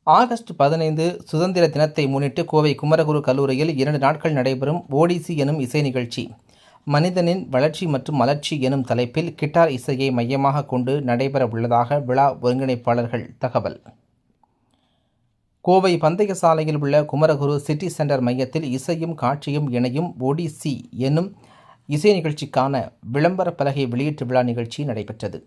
August 15 சுதந்திர தினத்தை முன்னிட்டு கோவை குமரகுரு கல்லூரியில் 2 நாட்கள் நடைபெறும் ஓடிசி எனும் இசை நிகழ்ச்சி மனிதனின் வளர்ச்சி மற்றும் மலர்ச்சி எனும் தலைப்பில் கிட்டார் இசையை மையமாக கொண்டு நடைபெற உள்ளதாக விழா ஒருங்கிணைப்பாளர்கள் தகவல். கோவை பந்தய சாலையில் உள்ள குமரகுரு சிட்டி சென்டர் மையத்தில் இசையும் காட்சியும் இணையும் ஓடிசி எனும் இசை நிகழ்ச்சிக்கான விளம்பர பலகை வெளியீட்டு விழா நிகழ்ச்சி நடைபெற்றது.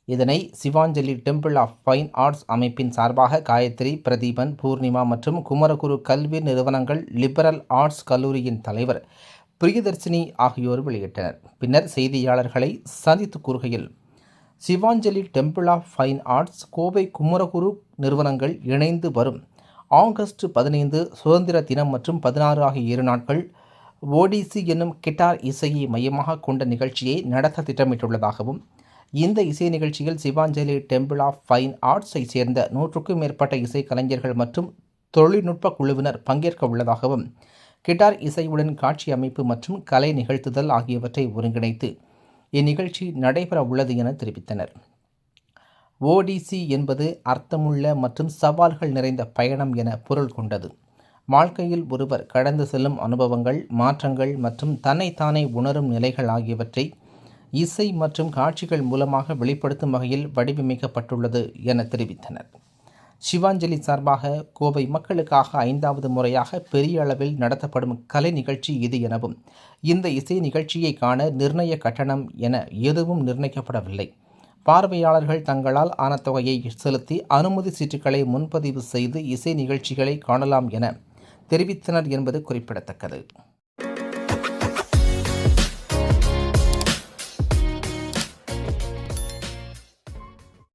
இதனை Sivanjali temple of fine arts அமைப்பின் சார்பாக காயத்ரி, பிரதீபன், பூர்ணிமா மற்றும் குமரகுரு கல்வி நிறுவனங்கள் லிபரல் ஆர்ட்ஸ் கல்லூரியின் தலைவர் பிரியதர்சினி ஆகியோர் வெளியிட்டனர். பின்னர் செய்தியாளர்களை சந்தித்து கூறுகையில், Sivanjali temple of fine arts Kovai Kumaraguru நிறுவனங்கள் இணைந்து வரும் ஆகஸ்ட் 15 சுதந்திர தினம் மற்றும் 16 ஆகிய 2 நாட்கள் ஓடிசி என்னும் கிட்டார் இசையை மையமாக கொண்ட நிகழ்ச்சியை நடத்த திட்டமிட்டுள்ளதாகவும், இந்த இசை நிகழ்ச்சியில் சிவாஞ்சலி டெம்பிள் ஆஃப் ஃபைன் ஆர்ட்ஸை சேர்ந்த 100க்கும் மேற்பட்ட இசை கலைஞர்கள் மற்றும் தொழில்நுட்ப குழுவினர் பங்கேற்க உள்ளதாகவும், கிட்டார் இசையுடன் காட்சி அமைப்பு மற்றும் கலை நிகழ்த்துதல் ஆகியவற்றை ஒருங்கிணைத்து இந்நிகழ்ச்சி நடைபெற உள்ளது என தெரிவித்தனர். ஓடிசி என்பது அர்த்தமுள்ள மற்றும் சவால்கள் நிறைந்த பயணம் என பொருள் கொண்டது. வாழ்க்கையில் ஒருவர் கடந்து செல்லும் அனுபவங்கள், மாற்றங்கள் மற்றும் தன்னைத்தானே உணரும் நிலைகள் ஆகியவற்றை இசை மற்றும் காட்சிகள் மூலமாக வெளிப்படுத்தும் வகையில் வடிவமைக்கப்பட்டுள்ளது என தெரிவித்தனர். சிவாஞ்சலி சார்பாக கோவை மக்களுக்காக 5வது முறையாக பெரிய அளவில் நடத்தப்படும் கலை நிகழ்ச்சி இது எனவும், இந்த இசை நிகழ்ச்சியை காண நிர்ணய கட்டணம் என எதுவும் நிர்ணயிக்கப்படவில்லை. பார்வையாளர்கள் தங்களால் ஆன தொகையை செலுத்தி அனுமதி சீட்டுகளை முன்பதிவு செய்து இசை நிகழ்ச்சிகளை காணலாம் என தெரிவித்தனர் என்பது குறிப்பிடத்தக்கது.